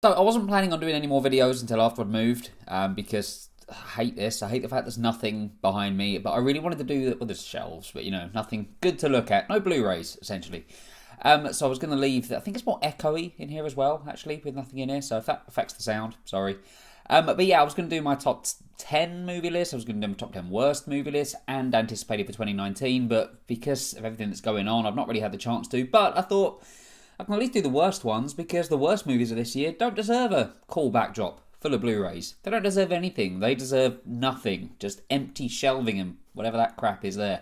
So I wasn't planning on doing any more videos until after I'd moved, because I hate this. I hate the fact there's nothing behind me, but I really wanted to do it with the shelves, but nothing good to look at. No Blu-rays, essentially. So I was going to leave, I think it's more echoey in here as well, actually, with nothing in here, so if that affects the sound, sorry. But yeah, I was going to do my top 10 movie list, I was going to do my top 10 worst movie list, and anticipated for 2019, but because of everything that's going on, I've not really had the chance to, but I thought I can at least do the worst ones, because the worst movies of this year don't deserve a cool backdrop full of Blu-rays. They don't deserve anything. They deserve nothing. Just empty shelving and whatever that crap is there.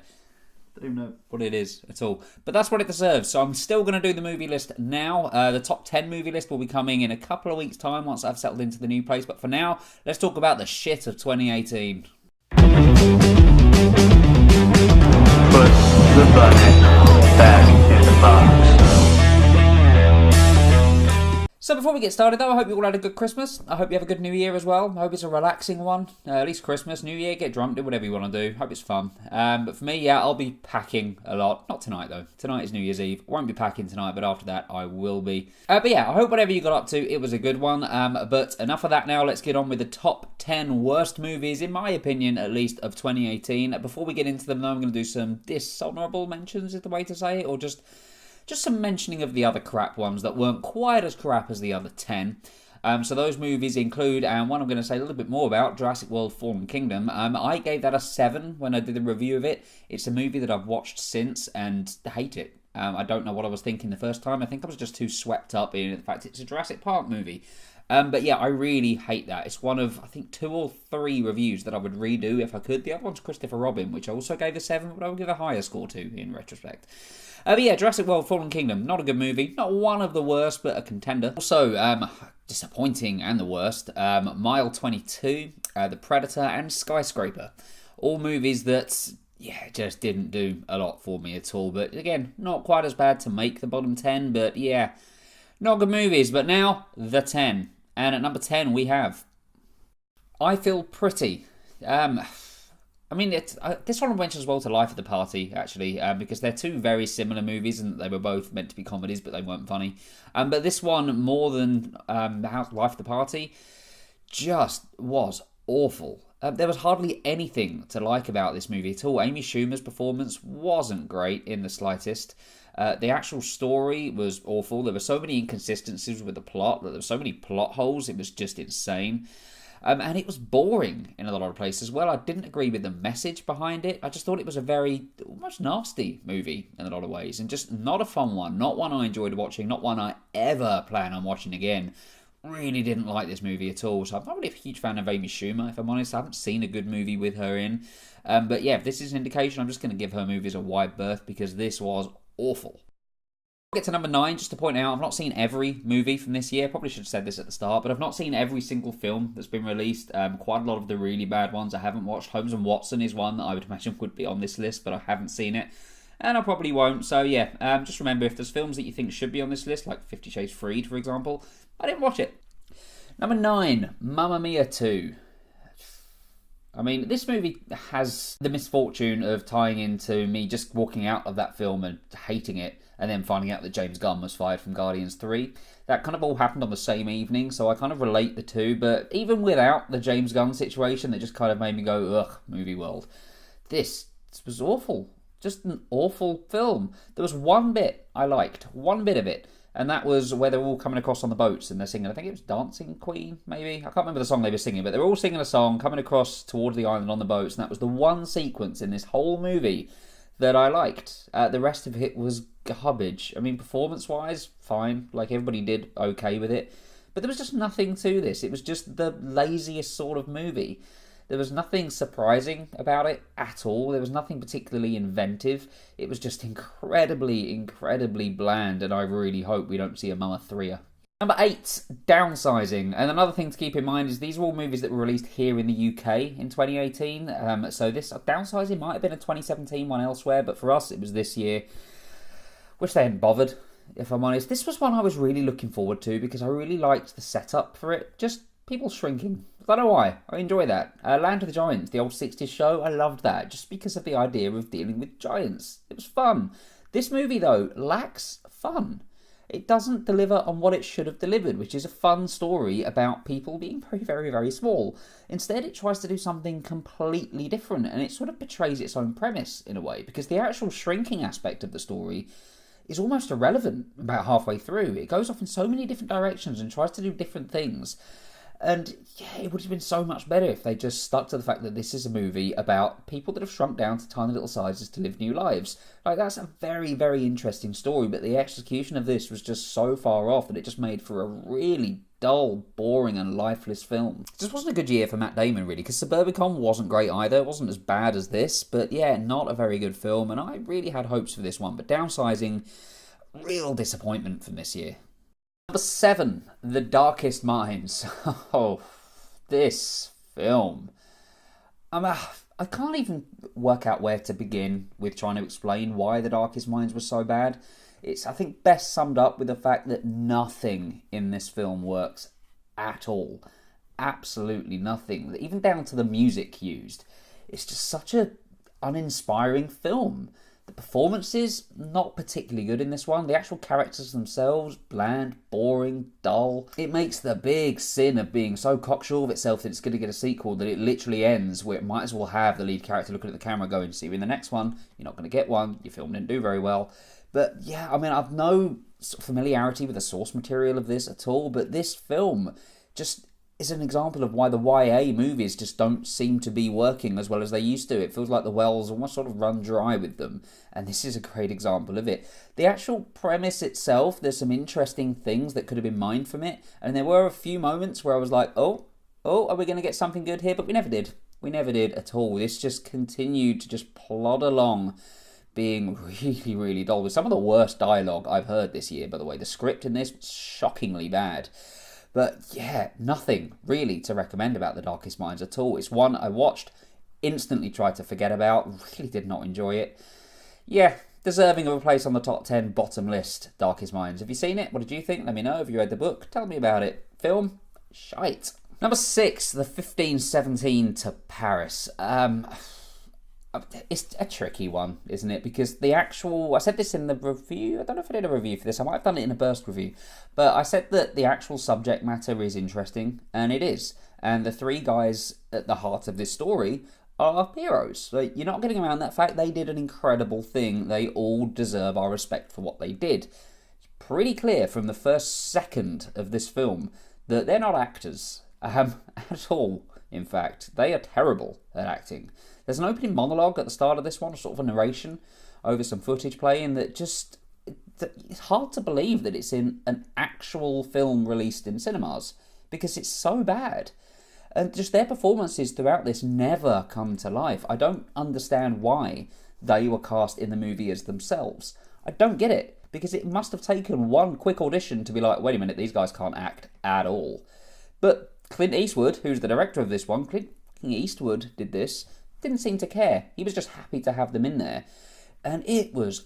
I don't know what it is at all. But that's what it deserves. So I'm still going to do the movie list now. The top 10 movie list will be coming in a couple of weeks' time once I've settled into the new place. But for now, let's talk about the shit of 2018. Put the button back in the box. So before we get started though, I hope you all had a good Christmas. I hope you have a good New Year as well. I hope it's a relaxing one. At least Christmas, New Year, get drunk, do whatever you want to do. Hope it's fun. But for me, yeah, I'll be packing a lot. Not tonight though. Tonight is New Year's Eve. I won't be packing tonight, but after that I will be. But yeah, I hope whatever you got up to, it was a good one. But enough of that now. Let's get on with the top 10 worst movies, in my opinion at least, of 2018. Before we get into them though, I'm going to do some dishonourable mentions, is the way to say it, or just some mentioning of the other crap ones that weren't quite as crap as the other 10. So those movies include, and one I'm going to say a little bit more about, Jurassic World Fallen Kingdom. I gave that a 7 when I did the review of it. It's a movie that I've watched since and hate it. I don't know what I was thinking the first time. I think I was just too swept up in the fact it's a Jurassic Park movie. But yeah, I really hate that. It's one of, I think, 2 or 3 reviews that I would redo if I could. The other one's Christopher Robin, which I also gave a 7, but I would give a higher score to in retrospect. But yeah, Jurassic World Fallen Kingdom, not a good movie. Not one of the worst, but a contender. Also, disappointing and the worst, Mile 22, The Predator, and Skyscraper. All movies that, yeah, just didn't do a lot for me at all. But again, not quite as bad to make the bottom 10, but yeah, not good movies. But now, the 10. And at number 10, we have I Feel Pretty. This one mentions as well to Life of the Party, actually, because they're 2 very similar movies, and they were both meant to be comedies, but they weren't funny. But this one, more than Life of the Party, just was awful. There was hardly anything to like about this movie at all. Amy Schumer's performance wasn't great in the slightest. The actual story was awful. There were so many inconsistencies with the plot, that there were so many plot holes, it was just insane. And it was boring in a lot of places as well. I didn't agree with the message behind it. I just thought it was a very, almost nasty movie in a lot of ways. And just not a fun one. Not one I enjoyed watching. Not one I ever plan on watching again. Really didn't like this movie at all. So I'm not really a huge fan of Amy Schumer, if I'm honest. I haven't seen a good movie with her in. But yeah, if this is an indication, I'm just going to give her movies a wide berth, because this was awful. Get to number 9, just to point out, I've not seen every movie from this year. Probably should have said this at the start, but I've not seen every single film that's been released. Quite a lot of the really bad ones I haven't watched. Holmes and Watson is one that I would imagine would be on this list, but I haven't seen it, and I probably won't. So yeah, just remember, if there's films that you think should be on this list, like 50 Shades Freed, for example, I didn't watch it. Number 9, Mamma Mia 2. I mean, this movie has the misfortune of tying into me just walking out of that film and hating it, and then finding out that James Gunn was fired from Guardians 3. That kind of all happened on the same evening, so I kind of relate the two, but even without the James Gunn situation, that just kind of made me go, ugh, movie world. This was awful. Just an awful film. There was one bit I liked, one bit of it, and that was where they're all coming across on the boats and they're singing, I think it was Dancing Queen, maybe? I can't remember the song they were singing, but they were all singing a song, coming across towards the island on the boats, and that was the one sequence in this whole movie that I liked. The rest of it was garbage. I mean, performance-wise, fine. Like, everybody did okay with it. But there was just nothing to this. It was just the laziest sort of movie. There was nothing surprising about it at all. There was nothing particularly inventive. It was just incredibly, incredibly bland, and I really hope we don't see a Mama 3-er. Number 8, Downsizing. And another thing to keep in mind is these are all movies that were released here in the UK in 2018. So this Downsizing might have been a 2017 one elsewhere, but for us it was this year. Wish they hadn't bothered, if I'm honest. This was one I was really looking forward to because I really liked the setup for it. Just people shrinking. I don't know why. I enjoy that. Land of the Giants, the old 60s show, I loved that. Just because of the idea of dealing with giants. It was fun. This movie, though, lacks fun. It doesn't deliver on what it should have delivered, which is a fun story about people being very, very, very small. Instead, it tries to do something completely different, and it sort of betrays its own premise in a way, because the actual shrinking aspect of the story is almost irrelevant about halfway through. It goes off in so many different directions and tries to do different things. And yeah, it would have been so much better if they just stuck to the fact that this is a movie about people that have shrunk down to tiny little sizes to live new lives. Like, that's a very, very interesting story, but the execution of this was just so far off that it just made for a really dull, boring and lifeless film. It just wasn't a good year for Matt Damon, really, because Suburbicon wasn't great either. It wasn't as bad as this, but yeah, not a very good film, and I really had hopes for this one. But Downsizing, real disappointment from this year. Number 7, The Darkest Minds. Oh, this film. I can't even work out where to begin with trying to explain why The Darkest Minds was so bad. It's, I think, best summed up with the fact that nothing in this film works at all. Absolutely nothing. Even down to the music used. It's just such a uninspiring film. The performances, not particularly good in this one. The actual characters themselves, bland, boring, dull. It makes the big sin of being so cocksure of itself that it's going to get a sequel that it literally ends where it might as well have the lead character looking at the camera going, see you in the next one. You're not going to get one. Your film didn't do very well. But yeah, I mean, I've no familiarity with the source material of this at all, but this film just is an example of why the YA movies just don't seem to be working as well as they used to. It feels like the wells almost sort of run dry with them, and this is a great example of it. The actual premise itself, there's some interesting things that could have been mined from it, and there were a few moments where I was like, oh, are we going to get something good here? But we never did. We never did at all. This just continued to just plod along, being really, really dull, with some of the worst dialogue I've heard this year, by the way. The script in this was shockingly bad. But yeah, nothing really to recommend about The Darkest Minds at all. It's one I watched, instantly tried to forget about, really did not enjoy it. Yeah, deserving of a place on the top 10 bottom list, Darkest Minds. Have you seen it? What did you think? Let me know. Have you read the book? Tell me about it. Film? Shite. Number 6, The 1517 to Paris. It's a tricky one, isn't it? Because the actual... I said this in the review. I don't know if I did a review for this. I might have done it in a burst review. But I said that the actual subject matter is interesting, and it is. And the three guys at the heart of this story are heroes. Like, you're not getting around that fact. They did an incredible thing. They all deserve our respect for what they did. It's pretty clear from the first second of this film that they're not actors at all, in fact. They are terrible at acting. There's an opening monologue at the start of this one, sort of a narration over some footage playing that just... It's hard to believe that it's in an actual film released in cinemas, because it's so bad. And just their performances throughout this never come to life. I don't understand why they were cast in the movie as themselves. I don't get it, because it must have taken one quick audition to be like, wait a minute, these guys can't act at all. But Clint Eastwood, who's the director of this one, Clint Eastwood did this, didn't seem to care. He was just happy to have them in there. And it was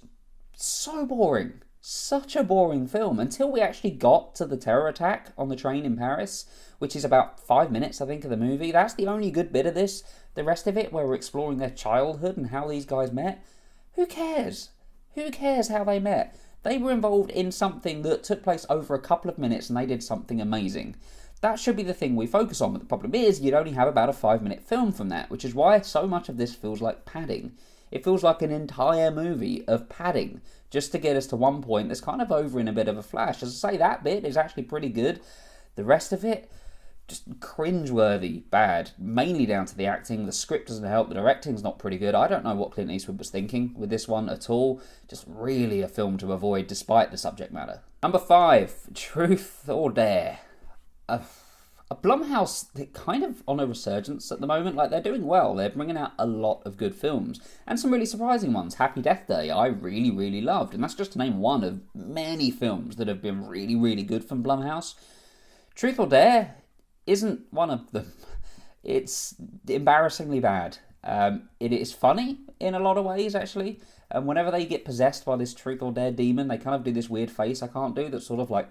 so boring. Such a boring film, until we actually got to the terror attack on the train in Paris, which is about 5 minutes, I think, of the movie. That's the only good bit of this. The rest of it, where we're exploring their childhood and how these guys met, who cares? Who cares how they met? They were involved in something that took place over a couple of minutes, and they did something amazing. That should be the thing we focus on, but the problem is you'd only have about a 5-minute film from that, which is why so much of this feels like padding. It feels like an entire movie of padding, just to get us to one point that's kind of over in a bit of a flash. As I say, that bit is actually pretty good. The rest of it, just cringeworthy bad, mainly down to the acting. The script doesn't help, the directing's not pretty good. I don't know what Clint Eastwood was thinking with this one at all. Just really a film to avoid, despite the subject matter. Number 5, Truth or Dare. A Blumhouse, they're kind of on a resurgence at the moment. Like, they're doing well. They're bringing out a lot of good films, and some really surprising ones. Happy Death Day, I really, really loved, and that's just to name one of many films that have been really, really good from Blumhouse. Truth or Dare isn't one of them. It's embarrassingly bad. It is funny in a lot of ways, actually. And whenever they get possessed by this Truth or Dare demon, they kind of do this weird face I can't do that's sort of like...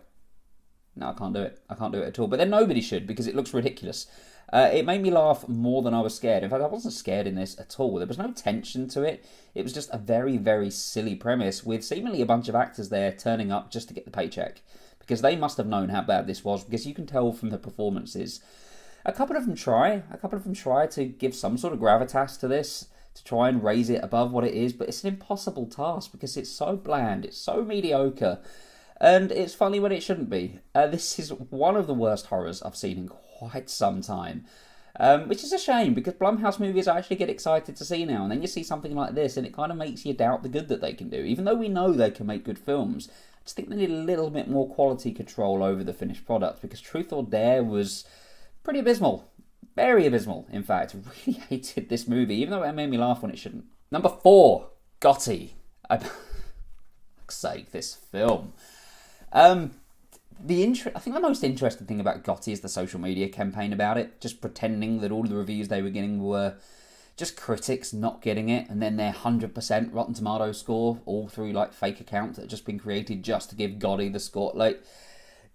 No, I can't do it. I can't do it at all. But then nobody should, because it looks ridiculous. It made me laugh more than I was scared. In fact, I wasn't scared in this at all. There was no tension to it. It was just a very, very silly premise with seemingly a bunch of actors there turning up just to get the paycheck. Because they must have known how bad this was, because you can tell from the performances. A couple of them try to give some sort of gravitas to this, to try and raise it above what it is, but it's an impossible task because it's so bland, it's so mediocre, and it's funny when it shouldn't be. This is one of the worst horrors I've seen in quite some time, which is a shame because Blumhouse movies I actually get excited to see now, and then you see something like this and it kind of makes you doubt the good that they can do. Even though we know they can make good films, I just think they need a little bit more quality control over the finished product, because Truth or Dare was pretty abysmal. Very abysmal, in fact. I really hated this movie, even though it made me laugh when it shouldn't. Number 4, Gotti. For fuck's sake, this film. I think the most interesting thing about Gotti is the social media campaign about it, just pretending that all of the reviews they were getting were just critics not getting it, and then their 100% Rotten Tomatoes score, all through like fake accounts that had just been created just to give Gotti the score. Like,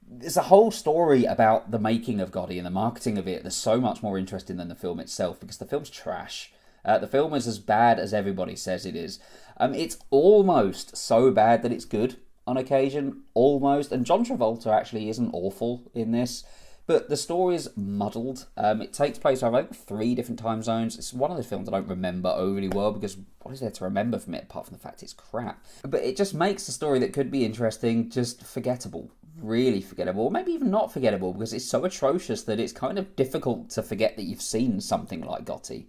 there's a whole story about the making of Gotti and the marketing of it that's so much more interesting than the film itself, because the film's trash. The film is as bad as everybody says it is. It's almost so bad that it's good on occasion, almost. And John Travolta actually isn't awful in this, but the story is muddled. It takes place over, I think, 3 different time zones. It's one of the films I don't remember overly well, because what is there to remember from it apart from the fact it's crap? But it just makes a story that could be interesting just forgettable. Really forgettable, or maybe even not forgettable, because it's so atrocious that it's kind of difficult to forget that you've seen something like Gotti.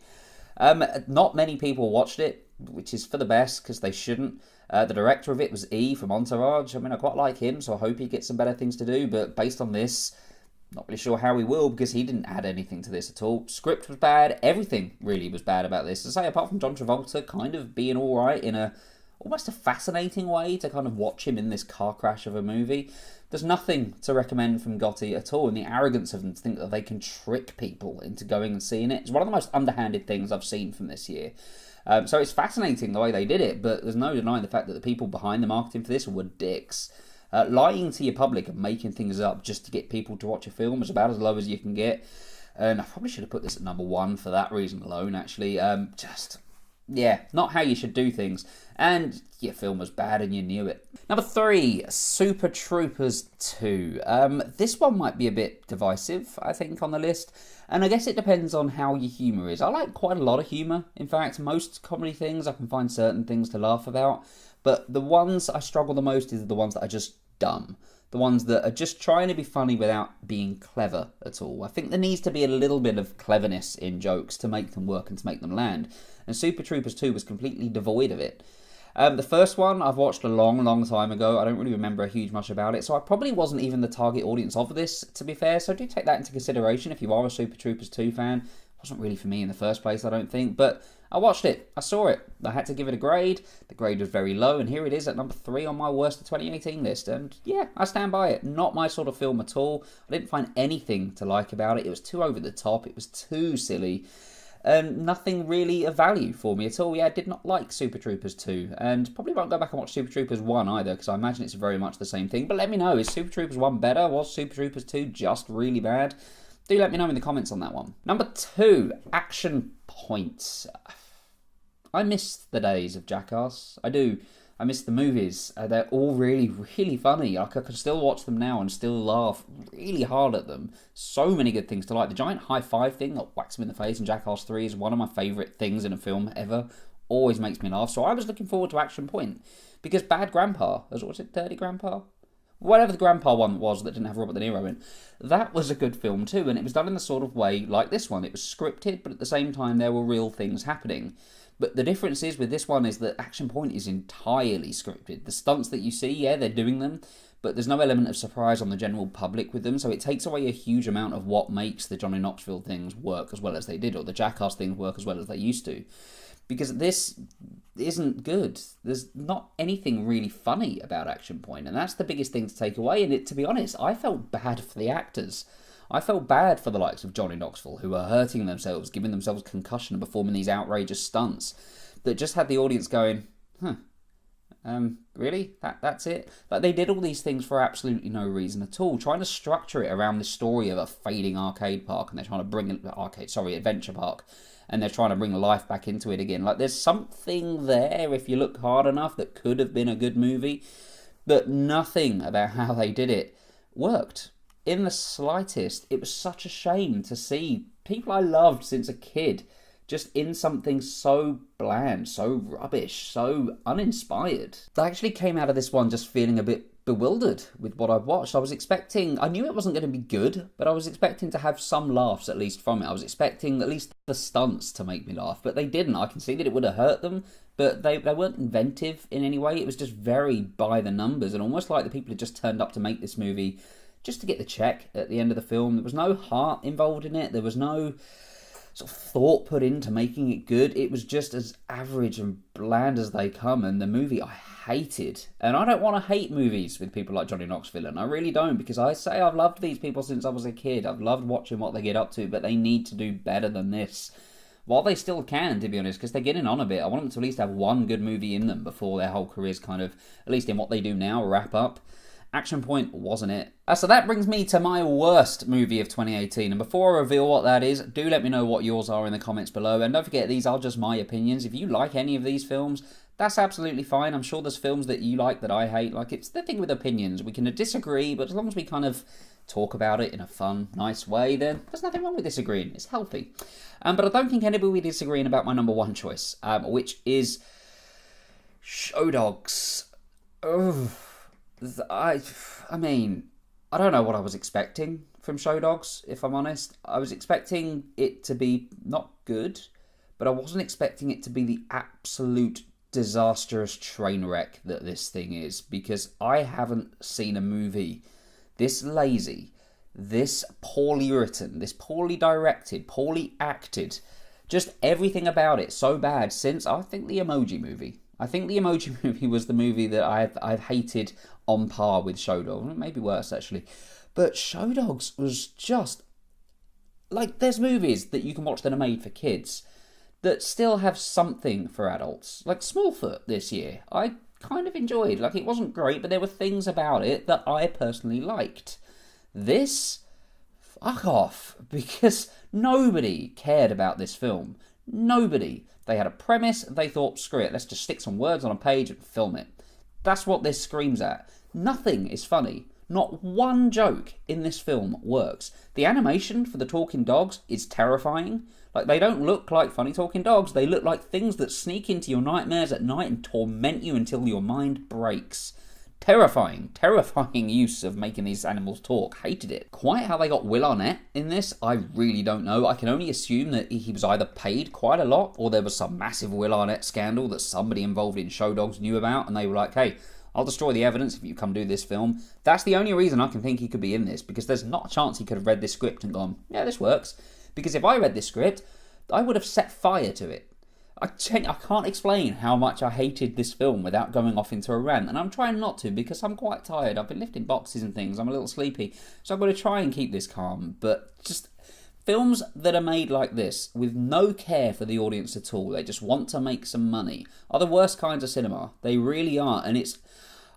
Not many people watched it, which is for the best, because they shouldn't. The director of it was E from Entourage. I mean, I quite like him, so I hope he gets some better things to do, but based on this, not really sure how he will, because he didn't add anything to this at all. Script was bad, everything really was bad about this. To say, apart from John Travolta kind of being alright in almost a fascinating way to kind of watch him in this car crash of a movie, there's nothing to recommend from Gotti at all, and the arrogance of them to think that they can trick people into going and seeing it is one of the most underhanded things I've seen from this year. So it's fascinating the way they did it, but there's no denying the fact that the people behind the marketing for this were dicks. Lying to your public and making things up just to get people to watch a film is about as low as you can get, and I probably should have put this at number 1 for that reason alone, actually. Not how you should do things. And your film was bad and you knew it. Number 3, Super Troopers 2. This one might be a bit divisive, I think, on the list. And I guess it depends on how your humour is. I like quite a lot of humour. In fact, most comedy things, I can find certain things to laugh about. But the ones I struggle the most is the ones that are just dumb. The ones that are just trying to be funny without being clever at all. I think there needs to be a little bit of cleverness in jokes to make them work and to make them land. And Super Troopers 2 was completely devoid of it. The first one I've watched a long time ago. I don't really remember a huge much about it, so I probably wasn't even the target audience of this, to be fair, so do take that into consideration if you are a Super Troopers 2 fan. It wasn't really for me in the first place, I don't think, but I watched it, I saw it, I had to give it a grade. The grade was very low, and here it is at number 3 on my worst of 2018 list, and yeah, I stand by it. Not my sort of film at all. I didn't find anything to like about it. It was too over the top, it was too silly, and nothing really of value for me at all. Yeah, I did not like Super Troopers 2, and probably won't go back and watch Super Troopers 1 either, because I imagine it's very much the same thing. But let me know, is Super Troopers 1 better? Was Super Troopers 2 just really bad? Do let me know in the comments on that one. Number 2, Action Point. I miss the days of Jackass. I do. I miss the movies. They're all really funny. Like, I can still watch them now and still laugh really hard at them. So many good things to like. The giant high five thing that whacks him in the face in Jackass 3 is one of my favourite things in a film ever. Always makes me laugh. So I was looking forward to Action Point. Because Bad Grandpa, what was it, Dirty Grandpa? Whatever the Grandpa one was that didn't have Robert De Niro in, that was a good film too, and it was done in the sort of way like this one. It was scripted, but at the same time there were real things happening. But the difference is with this one is that Action Point is entirely scripted. The stunts that you see, yeah, they're doing them, but there's no element of surprise on the general public with them, so it takes away a huge amount of what makes the Johnny Knoxville things work as well as they did, or the Jackass things work as well as they used to. Because this isn't good. There's not anything really funny about Action Point, and that's the biggest thing to take away. And to be honest, I felt bad for the actors. I felt bad for the likes of Johnny Knoxville, who are hurting themselves, giving themselves concussion and performing these outrageous stunts that just had the audience going, huh, Really? That's it? Like, they did all these things for absolutely no reason at all, trying to structure it around the story of a fading arcade park, and they're trying to bring adventure park, and they're trying to bring life back into it again. Like, there's something there, if you look hard enough, that could have been a good movie, but nothing about how they did it worked in the slightest. It was such a shame to see people I loved since a kid just in something so bland, so rubbish, so uninspired. I actually came out of this one just feeling a bit bewildered with what I've watched. I knew it wasn't going to be good, but I was expecting to have some laughs at least from it. I was expecting at least the stunts to make me laugh, but they didn't. I can see that it would have hurt them, but they weren't inventive in any way. It was just very by the numbers, and almost like the people had just turned up to make this movie just to get the check at the end of the film. There was no heart involved in it. There was no sort of thought put into making it good. It was just as average and bland as they come, and the movie I hated. And I don't want to hate movies with people like Johnny Knoxville, and I really don't, because I say I've loved these people since I was a kid. I've loved watching what they get up to, but they need to do better than this. While they still can, to be honest, because they're getting on a bit. I want them to at least have one good movie in them before their whole careers kind of, at least in what they do now, wrap up. Action Point wasn't it. So that brings me to my worst movie of 2018. And before I reveal what that is, do let me know what yours are in the comments below. And don't forget, these are just my opinions. If you like any of these films, that's absolutely fine. I'm sure there's films that you like that I hate. Like, it's the thing with opinions. We can disagree, but as long as we kind of talk about it in a fun, nice way, then there's nothing wrong with disagreeing. It's healthy. But I don't think anybody will be disagreeing about my number one choice, which is Show Dogs. Ugh. I mean, I don't know what I was expecting from Show Dogs, if I'm honest. I was expecting it to be not good, but I wasn't expecting it to be the absolute disastrous train wreck that this thing is, because I haven't seen a movie this lazy, this poorly written, this poorly directed, poorly acted, just everything about it so bad since, I think, the Emoji Movie. I think the Emoji Movie was the movie that I've hated on par with Show Dogs. Maybe worse, actually. But Show Dogs was just... like, there's movies that you can watch that are made for kids that still have something for adults. Like Smallfoot this year. I kind of enjoyed. Like, it wasn't great, but there were things about it that I personally liked. This... fuck off. Because nobody cared about this film. Nobody. They had a premise, they thought, screw it, let's just stick some words on a page and film it. That's what this screams at. Nothing is funny. Not one joke in this film works. The animation for the talking dogs is terrifying. Like, they don't look like funny talking dogs, they look like things that sneak into your nightmares at night and torment you until your mind breaks. Terrifying use of making these animals talk. Hated it. Quite how they got Will Arnett in this, I really don't know. I can only assume that he was either paid quite a lot, or there was some massive Will Arnett scandal that somebody involved in Show Dogs knew about, and they were like, hey, I'll destroy the evidence if you come do this film. That's the only reason I can think he could be in this, because there's not a chance he could have read this script and gone, yeah, this works. Because if I read this script, I would have set fire to it. I can't explain how much I hated this film without going off into a rant, and I'm trying not to because I'm quite tired. I've been lifting boxes and things, I'm a little sleepy, so I'm going to try and keep this calm. But just films that are made like this, with no care for the audience at all, they just want to make some money, are the worst kinds of cinema. They really are, and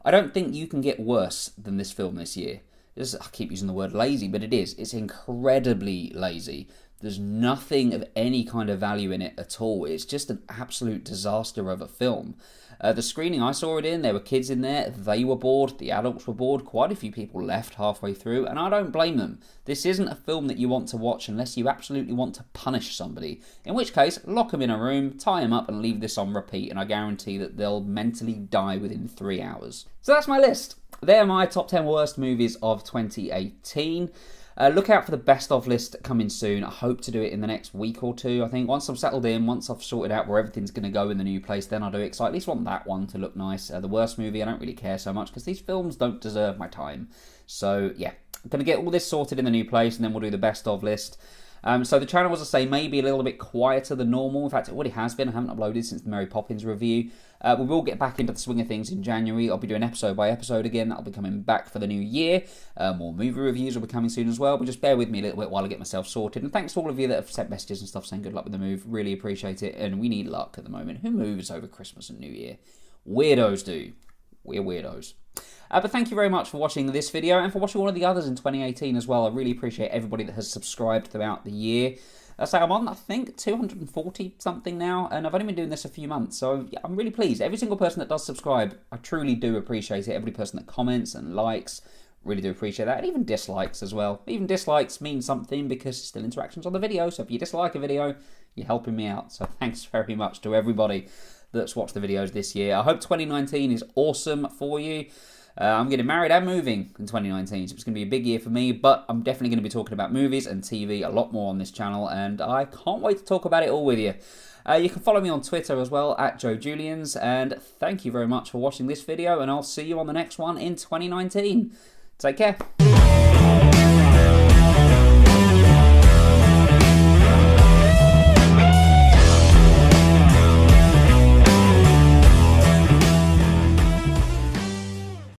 I don't think you can get worse than this film this year. I keep using the word lazy, but it is. It's incredibly lazy. There's nothing of any kind of value in it at all. It's just an absolute disaster of a film. The screening I saw it in, there were kids in there. They were bored. The adults were bored. Quite a few people left halfway through, and I don't blame them. This isn't a film that you want to watch unless you absolutely want to punish somebody. In which case, lock them in a room, tie them up, and leave this on repeat, and I guarantee that they'll mentally die within 3 hours. So that's my list. They're my top 10 worst movies of 2018. Look out for the best of list coming soon. I hope to do it in the next week or two. I think once I've settled in, once I've sorted out where everything's going to go in the new place, then I'll do it. So I at least want that one to look nice. The worst movie, I don't really care so much because these films don't deserve my time. So yeah, I'm going to get all this sorted in the new place, and then we'll do the best of list. So the channel, as I say, may be a little bit quieter than normal. In fact, it already has been. I haven't uploaded since the Mary Poppins review. We will get back into the swing of things in January. I'll be doing episode by episode again. That'll be coming back for the new year. More movie reviews will be coming soon as well. But just bear with me a little bit while I get myself sorted. And thanks to all of you that have sent messages and stuff saying good luck with the move. Really appreciate it. And we need luck at the moment. Who moves over Christmas and New Year? weirdos do. We're weirdos. But thank you very much for watching this video and for watching all of the others in 2018 as well. I really appreciate everybody that has subscribed throughout the year. So I'm on, I think, 240 something now, and I've only been doing this a few months, so yeah, I'm really pleased. Every single person that does subscribe, I truly do appreciate it. Every person that comments and likes, really do appreciate that. And even dislikes as well. Even dislikes mean something because it's still interactions on the video, so if you dislike a video, you're helping me out. So thanks very much to everybody that's watched the videos this year. I hope 2019 is awesome for you. I'm getting married and moving in 2019, so it's going to be a big year for me, but I'm definitely going to be talking about movies and TV a lot more on this channel, and I can't wait to talk about it all with you. You can follow me on Twitter as well, at Joe Julians, and thank you very much for watching this video, and I'll see you on the next one in 2019. Take care.